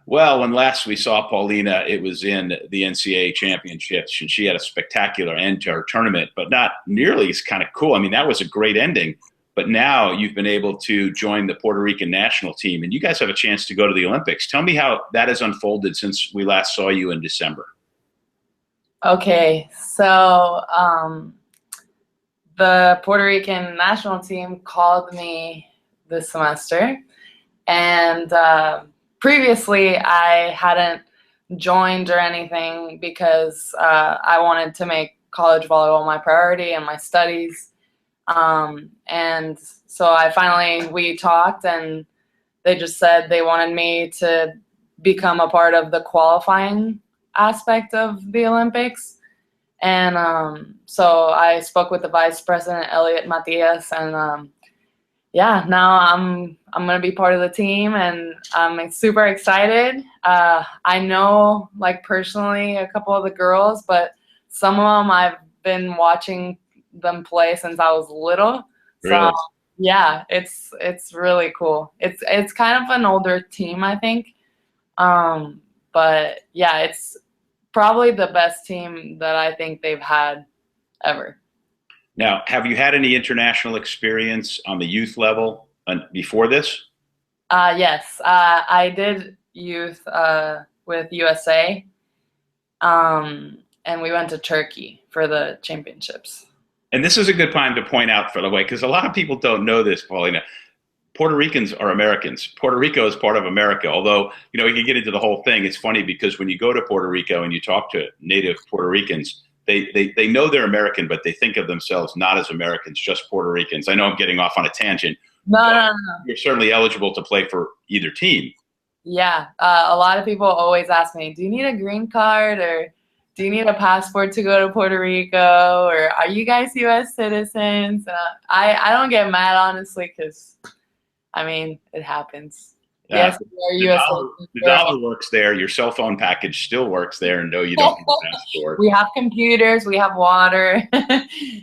Well, when last we saw Paulina, it was in the NCAA championships, and she had a spectacular end to her tournament, but not nearly as kind of cool. I mean, that was a great ending. But now you've been able to join the Puerto Rican national team, and you guys have a chance to go to the Olympics. Tell me how that has unfolded since we last saw you in December. Okay, so the Puerto Rican national team called me this semester, and previously I hadn't joined or anything because I wanted to make college volleyball my priority and my studies. And so we talked, and they just said they wanted me to become a part of the qualifying aspect of the Olympics. And so I spoke with the vice president, Elliot Matias, and yeah, now I'm gonna be part of the team, and I'm super excited. I know, like, personally a couple of the girls, but some of them I've been watching them play since I was little. Really? So yeah, it's really cool. It's kind of an older team, I think. But yeah, it's probably the best team that I think they've had ever. Now, have you had any international experience on the youth level before this? Yes, I did youth with USA, and we went to Turkey for the championships. And this is a good time to point out, for the way, because a lot of people don't know this, Paulina. Puerto Ricans are Americans. Puerto Rico is part of America. Although, we can get into the whole thing. It's funny because when you go to Puerto Rico and you talk to native Puerto Ricans, they know they're American, but they think of themselves not as Americans, just Puerto Ricans. I know I'm getting off on a tangent. No. You're certainly eligible to play for either team. Yeah, a lot of people always ask me, do you need a green card, or do you need a passport to go to Puerto Rico, or are you guys U.S. citizens? I don't get mad, honestly, because, I mean, it happens. Yes, we are U.S. citizens. The dollar works there. Your cell phone package still works there, and no, you don't need a passport. We have computers. We have water.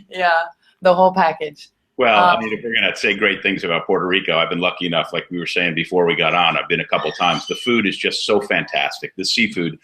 Yeah, the whole package. Well, I mean, if we're going to say great things about Puerto Rico, I've been lucky enough, like we were saying before we got on, I've been a couple times. The food is just so fantastic. The seafood,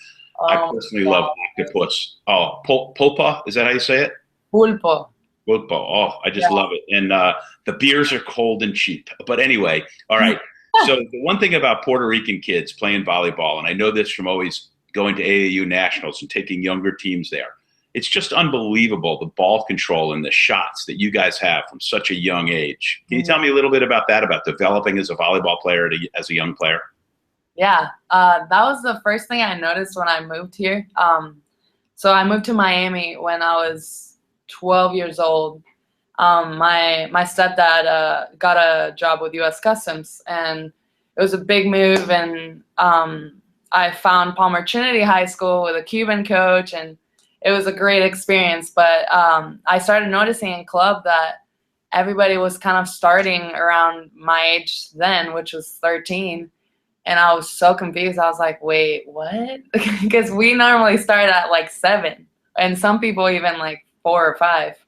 I personally love octopus. Oh, pulpa, is that how you say it? Pulpo. Pulpo. Oh, I just love it. And the beers are cold and cheap. But anyway, all right. So the one thing about Puerto Rican kids playing volleyball, and I know this from always going to AAU nationals and taking younger teams there, it's just unbelievable, the ball control and the shots that you guys have from such a young age. Can you tell me a little bit about that, about developing as a volleyball player as a young player? Yeah, that was the first thing I noticed when I moved here. So I moved to Miami when I was 12 years old. My stepdad got a job with U.S. Customs, and it was a big move. And I found Palmer Trinity High School with a Cuban coach, and it was a great experience. But I started noticing in club that everybody was kind of starting around my age then, which was 13. And I was so confused. I was like, wait, what? Because we normally start at like 7, and some people even like 4 or 5.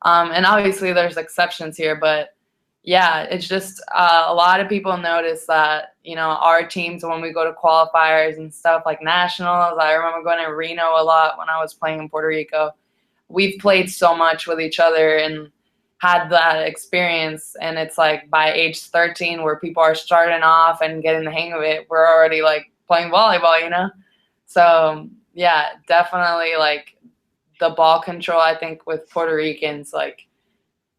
And obviously there's exceptions here, but yeah, it's just a lot of people notice that, our teams, when we go to qualifiers and stuff like nationals, I remember going to Reno a lot when I was playing in Puerto Rico. We've played so much with each other and had that experience, and it's like by age 13 where people are starting off and getting the hang of it, we're already like playing volleyball. So yeah, definitely, like, the ball control, I think, with Puerto Ricans, like,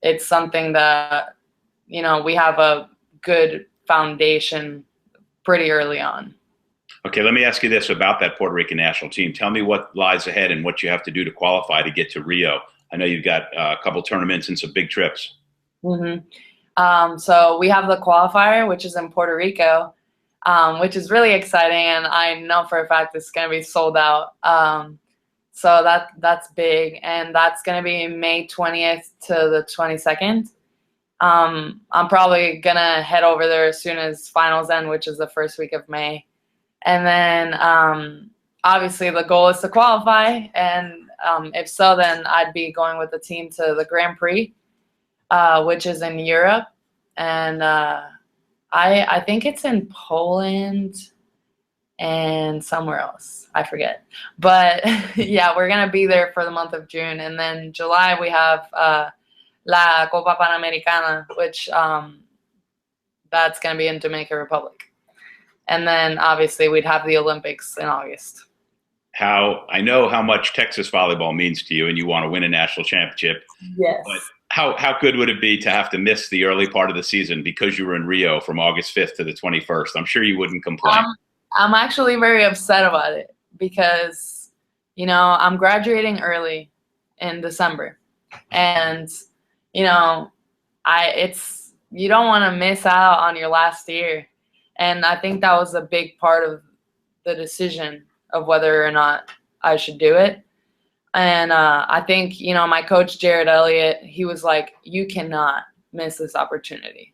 it's something that, we have a good foundation pretty early on. Okay, let me ask you this about that Puerto Rican national team. Tell me what lies ahead and what you have to do to qualify to get to Rio. I know you've got a couple tournaments and some big trips. So we have the qualifier, which is in Puerto Rico, which is really exciting, and I know for a fact it's going to be sold out. So that's big, and that's going to be May 20th to the 22nd. I'm probably going to head over there as soon as finals end, which is the first week of May. And then obviously the goal is to qualify, and if so, then I'd be going with the team to the Grand Prix, which is in Europe. And I think it's in Poland. and somewhere else. I forget. But yeah, we're going to be there for the month of June. And then July, we have La Copa Panamericana, which that's going to be in Dominican Republic. And then obviously we'd have the Olympics in August. I know how much Texas volleyball means to you, and you want to win a national championship. Yes. But how good would it be to have to miss the early part of the season because you were in Rio from August 5th to the 21st? I'm sure you wouldn't complain. I'm actually very upset about it because, you know, I'm graduating early in December, and you know, you don't want to miss out on your last year, and I think that was a big part of the decision of whether or not I should do it. And I think, you know, my coach, Jared Elliott, he was like, you cannot miss this opportunity.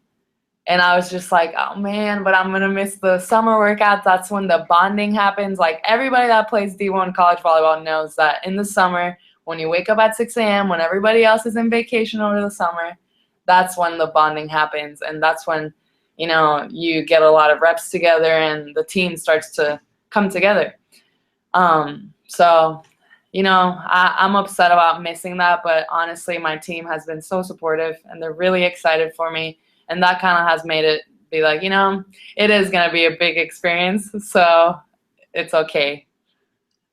And I was just like, oh, man, but I'm going to miss the summer workouts. That's when the bonding happens. Like, everybody that plays D1 college volleyball knows that in the summer, when you wake up at 6 a.m., when everybody else is in vacation over the summer, that's when the bonding happens. And that's when, you know, you get a lot of reps together and the team starts to come together. So, you know, I'm upset about missing that, but honestly, my team has been so supportive and they're really excited for me. And that kind of has made it be like, you know, it is going to be a big experience. So it's okay.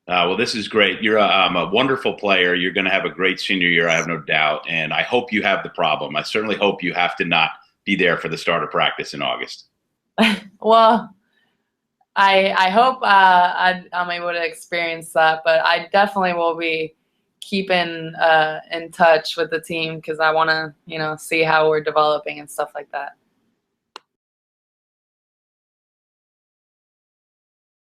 Well, this is great. You're a wonderful player. You're going to have a great senior year, I have no doubt. And I hope you have the problem. I certainly hope you have to not be there for the start of practice in August. Well, I hope I'm able to experience that, but I definitely will be keeping in touch with the team because I want to, you know, see how we're developing and stuff like that.